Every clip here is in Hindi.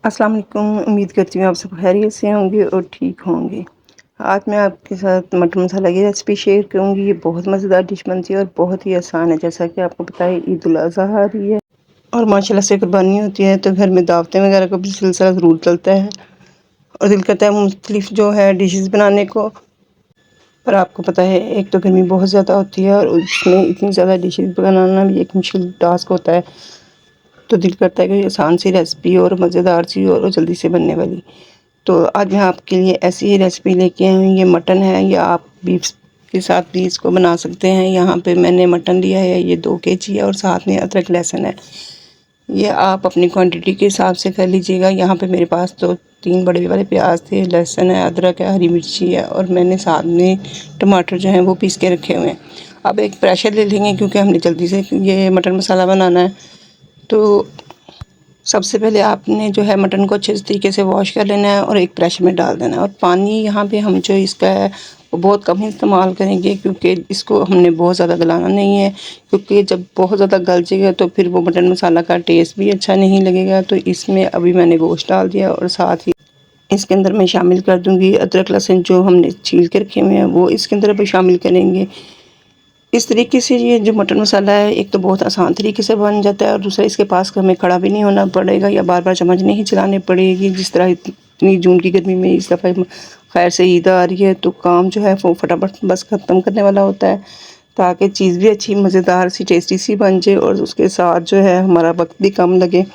अस्सलाम वालेकुम। उम्मीद करती हूँ आप सब खैरियत से होंगे और ठीक होंगे। आज मैं आपके साथ मटर मसाला की रेसिपी शेयर करूँगी। ये बहुत मज़ेदार डिश बनती है और बहुत ही आसान है। जैसा कि आपको पता है ईद उल अज़हा आ रही है और माशाल्लाह से कुर्बानी होती है, तो घर में दावतें वगैरह का भी सिलसिला ज़रूर चलता है और दिल करता है मुख्तलिफ जो है डिशेस बनाने को। पर आपको पता है एक तो गर्मी बहुत ज़्यादा होती है और उसमें इतनी ज़्यादा डिशेस बनाना भी एक मुश्किल टास्क होता है। तो दिल करता है कि आसान सी रेसिपी और मज़ेदार सी और जल्दी से बनने वाली। तो आज मैं आपके लिए ऐसी ही रेसिपी लेके आई हूँ। ये मटन है, या आप बीफ के साथ भी इसको बना सकते हैं। यहाँ पे मैंने मटन लिया है, ये 2 केजी है और साथ में अदरक लहसुन है। ये आप अपनी क्वांटिटी के हिसाब से कर लीजिएगा। यहाँ पे मेरे पास तो 3 बड़े वाले प्याज थे, लहसुन है, अदरक है, हरी मिर्ची है और मैंने साथ में टमाटर जो हैं वो पीस के रखे हुए हैं। अब एक प्रेशर ले लेंगे क्योंकि हमने जल्दी से ये मटन मसाला बनाना है। तो सबसे पहले आपने जो है मटन को अच्छे तरीके से वॉश कर लेना है और एक प्रेशर में डाल देना है। और पानी यहाँ पे हम जो इसका है वो बहुत कम इस्तेमाल करेंगे, क्योंकि इसको हमने बहुत ज़्यादा गलाना नहीं है। क्योंकि जब बहुत ज़्यादा गल जाएगा तो फिर वो मटन मसाला का टेस्ट भी अच्छा नहीं लगेगा। तो इसमें अभी मैंने गोश्त डाल दिया और साथ ही इसके अंदर मैं शामिल कर दूँगी अदरक लहसुन जो हमने छील के रखे हुए हैं, वो इसके अंदर अभी शामिल करेंगे। इस तरीके से ये जो मटन मसाला है, एक तो बहुत आसान तरीके से बन जाता है और दूसरा इसके पास हमें खड़ा भी नहीं होना पड़ेगा या बार बार चम्मच नहीं चलाने पड़ेगी। जिस तरह इतनी जून की गर्मी में इस दफ़ा खैर से ईद आ रही है, तो काम जो है वो फटाफट बस ख़त्म करने वाला होता है, ताकि चीज़ भी अच्छी मज़ेदार सी टेस्टी सी बन जाए और उसके साथ जो है हमारा वक्त भी कम लगे।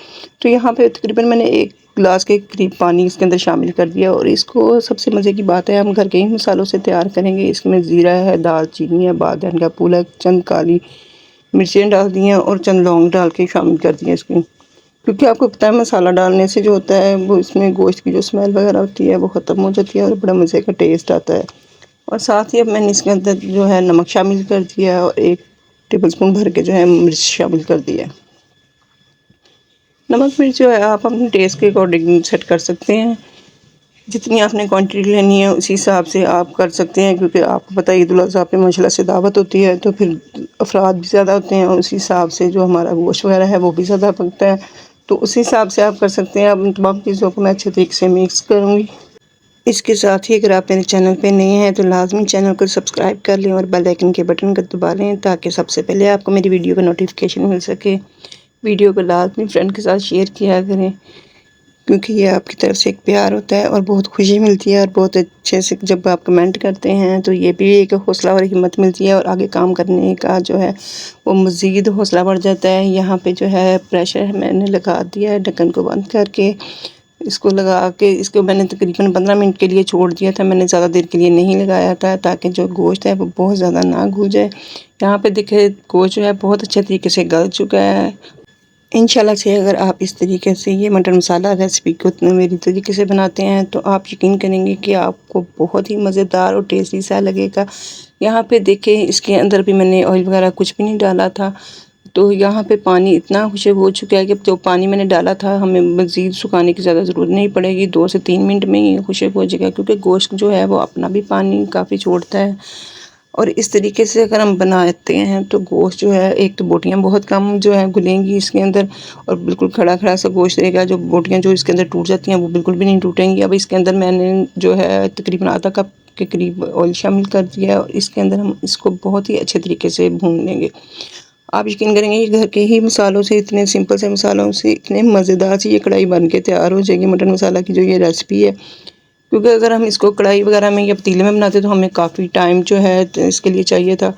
तो यहाँ पे तकरीबन मैंने 1 गिलास के करीब पानी इसके अंदर शामिल कर दिया और इसको सबसे मज़े की बात है हम घर के ही मसालों से तैयार करेंगे। इसमें ज़ीरा है, दालचीनी है, बादन का फूल है, चंद काली मिर्चें डाल दी हैं और चंद लौंग डाल के शामिल कर दिए इसमें। क्योंकि आपको पता है मसाला डालने से जो होता है वो इसमें गोश्त की जो स्मेल वगैरह होती है वो ख़त्म हो जाती है और बड़ा मज़े का टेस्ट आता है। और साथ ही अब मैंने इसके अंदर जो है नमक शामिल कर दिया और 1 टेबलस्पून भर के जो है मिर्च शामिल कर दिया। नमक मिर्च जो है आप अपने टेस्ट के अकॉर्डिंग सेट कर सकते हैं। जितनी आपने क्वांटिटी लेनी है उसी हिसाब से आप कर सकते हैं, क्योंकि आपको पता है ईद उल अज़हा पे माशाल्लाह से दावत होती है, तो फिर अफराद भी ज़्यादा होते हैं और उसी हिसाब से जो हमारा गोश्त वगैरह है वो भी ज़्यादा पकता है। तो उसी हिसाब से आप कर सकते हैं। अब इन तमाम चीज़ों को मैं अच्छे तरीके से मिक्स करूँगी। इसके साथ ही अगर आप मेरे चैनल पे नए हैं तो लाज़मी चैनल को सब्सक्राइब कर लें और बेल आइकन के बटन को दबा लें, ताकि सबसे पहले आपको मेरी वीडियो का नोटिफिकेशन मिल सके। वीडियो को लाज़मी फ्रेंड के साथ शेयर किया करें, क्योंकि ये आपकी तरफ से एक प्यार होता है और बहुत खुशी मिलती है और बहुत अच्छे से जब आप कमेंट करते हैं तो ये भी एक हौसला और हिम्मत मिलती है और आगे काम करने का जो है वो मज़ीद हौसला बढ़ जाता है। यहाँ पे जो है प्रेशर मैंने लगा दिया है, ढक्कन को बंद करके इसको लगा के इसको मैंने तकरीबन 15 मिनट के लिए छोड़ दिया था। मैंने ज़्यादा देर के लिए नहीं लगाया था, ताकि जो गोश्त है वो बहुत ज़्यादा ना घुल जाए। यहाँ पे देखिए गोश्त जो है बहुत अच्छे तरीके से गल चुका है। इंशाल्लाह से अगर आप इस तरीके से ये मटन मसाला रेसिपी को मेरी तरीके से बनाते हैं तो आप यकीन करेंगे कि आपको बहुत ही मज़ेदार और टेस्टी सा लगेगा। यहाँ पे देखें इसके अंदर भी मैंने ऑयल वगैरह कुछ भी नहीं डाला था। तो यहाँ पे पानी इतना खुशक हो चुका है कि जो पानी मैंने डाला था हमें मज़ीद सुखाने की ज़्यादा ज़रूरत नहीं पड़ेगी। 2 से 3 मिनट में ही खुशक हो जाएगा, क्योंकि गोश्त जो है वो अपना भी पानी काफ़ी छोड़ता है। और इस तरीके से अगर हम बनाते हैं तो गोश्त जो है, एक तो बोटियाँ बहुत कम जो है घुलेंगी इसके अंदर और बिल्कुल खड़ा खड़ा सा गोश्त रहेगा। जो बोटियाँ जो इसके अंदर टूट जाती हैं वो बिल्कुल भी नहीं टूटेंगी। अब इसके अंदर मैंने जो है तकरीबन आधा कप के करीब ऑयल शामिल कर दिया है और इसके अंदर हम इसको बहुत ही अच्छे तरीके से भून लेंगे। आप यकीन करेंगे ये घर के ही मसालों से, इतने सिंपल से मसालों से इतने मज़ेदार सी ये कढ़ाई बन के तैयार हो जाएगी मटन मसाला की जो ये रेसिपी है। क्योंकि अगर हम इसको कढ़ाई वगैरह में या पतीले में बनाते तो हमें काफ़ी टाइम जो है तो इसके लिए चाहिए था।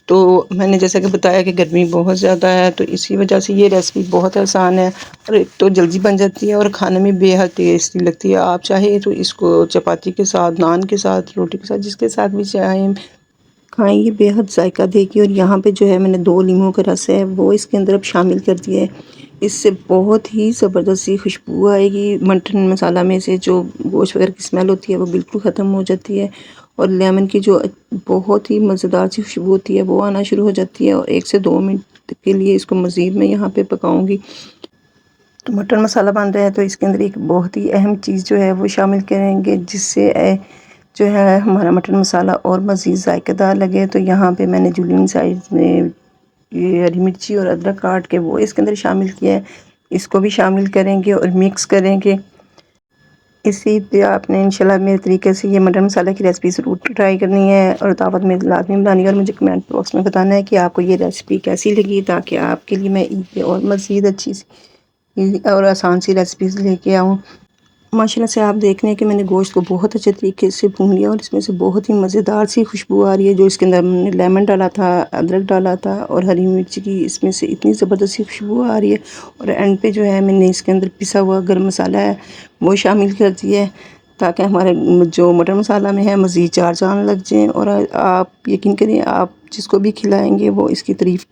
तो मैंने जैसा कि बताया कि गर्मी बहुत ज़्यादा है, तो इसी वजह से ये रेसिपी बहुत आसान है और एक तो जल्दी बन जाती है और खाने में बेहद टेस्टी लगती है। आप चाहे तो इसको चपाती के साथ, नान के साथ, रोटी के साथ, जिसके साथ भी चाहें खाएँ, ये बेहद जायका देगी। और यहाँ पे जो है मैंने 2 लीमों का रस है वो इसके अंदर अब शामिल कर दिया है। इससे बहुत ही ज़बरदस्त सी खुशबू आएगी। मटन मसाला में से जो गोश्त वगैरह की स्मेल होती है वो बिल्कुल ख़त्म हो जाती है और लेमन की जो बहुत ही मज़ेदार सी खुशबू होती है वो आना शुरू हो जाती है। और 1 से 2 मिनट के लिए इसको मज़ीद मैं यहाँ पे पकाऊंगी। तो मटन मसाला बन रहा है तो इसके अंदर एक बहुत ही अहम चीज़ जो है वो शामिल करेंगे, जिससे जो है हमारा मटन मसाला और मज़ीद जायकेदार लगे। तो यहाँ पे मैंने जुलियन साइज़ में ये हरी मिर्ची और अदरक काट के वो इसके अंदर शामिल किया है। इसको भी शामिल करेंगे और मिक्स करेंगे। इस ईद पे आपने इंशाल्लाह मेरे तरीके से ये मटर मसाला की रेसिपी ज़रूर ट्राई करनी है और दावत में लाज़मी बनानी है और मुझे कमेंट बॉक्स में बताना है कि आपको ये रेसिपी कैसी लगी, ताकि आपके लिए मैं ईद पे और मज़ीद अच्छी सी और आसान सी रेसिपीज़ लेके आऊँ। माशाल्लाह से आप देख रहे हैं कि मैंने गोश्त को बहुत अच्छे तरीके से भून लिया और इसमें से बहुत ही मज़ेदार सी खुशबू आ रही है। जो इसके अंदर हमने लेमन डाला था, अदरक डाला था और हरी मिर्च की इसमें से इतनी ज़बरदस्त सी खुशबू आ रही है। और एंड पे जो है मैंने इसके अंदर पिसा हुआ गर्म मसाला है वो शामिल कर दिया है, ताकि हमारे जो मटर मसाला में है मज़ीद चार चाँद लग जाएँ। और आप यकीन करिए, आप जिसको भी खिलाएँगे वो इसकी तारीफ़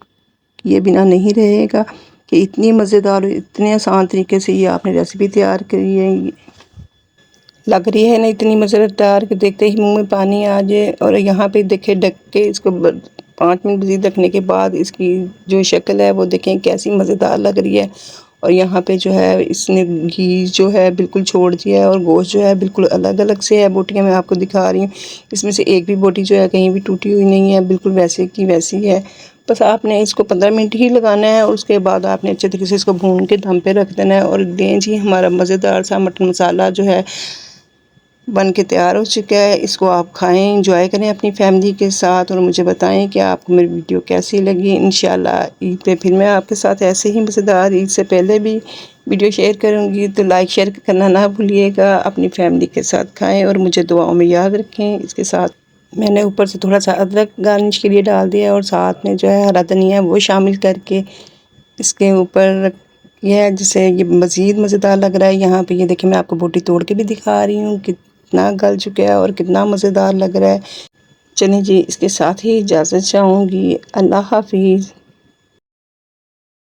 किए बिना नहीं रहेगा कि इतनी मज़ेदार और इतने आसान तरीके से ये आपने रेसिपी तैयार करी है। लग रही है ना इतनी मज़ेदार कि देखते ही मुंह में पानी आ जाए। और यहाँ पे देखिए ढक के इसको 5 मिनट मज़ीद रखने के बाद इसकी जो शक्ल है वो देखें कैसी मज़ेदार लग रही है। और यहाँ पे जो है इसने घी जो है बिल्कुल छोड़ दिया है और गोश्त जो है बिल्कुल अलग अलग से है। बोटियाँ मैं आपको दिखा रही हूँ, इसमें से एक भी बोटी जो है कहीं भी टूटी हुई नहीं है, बिल्कुल वैसे की वैसी है। बस आपने इसको 15 मिनट ही लगाना है और उसके बाद आपने अच्छे तरीके से इसको भून के दम पे रख देना है। और दें जी, हमारा मज़ेदार सा मटन मसाला जो है बन के तैयार हो चुका है। इसको आप खाएं, इंजॉय करें अपनी फैमिली के साथ और मुझे बताएं कि आपको मेरी वीडियो कैसी लगी। इंशाल्लाह ईद पे फिर मैं आपके साथ ऐसे ही मज़ेदार ईद से पहले भी वीडियो शेयर करूंगी, तो लाइक शेयर करना ना भूलिएगा। अपनी फैमिली के साथ खाएं और मुझे दुआओं में याद रखें। इसके साथ मैंने ऊपर से थोड़ा सा अदरक गार्निश के लिए डाल दिया और साथ में जो है हरा धनिया वो शामिल करके इसके ऊपर यह है, जिससे ये मज़ीद मज़ेदार लग रहा है। यहाँ पे ये देखिए मैं आपको बोटी तोड़ के भी दिखा रही हूँ कितना गल चुका है और कितना मज़ेदार लग रहा है। चलिए जी, इसके साथ ही इजाज़त चाहूँगी। अल्लाह हाफिज़।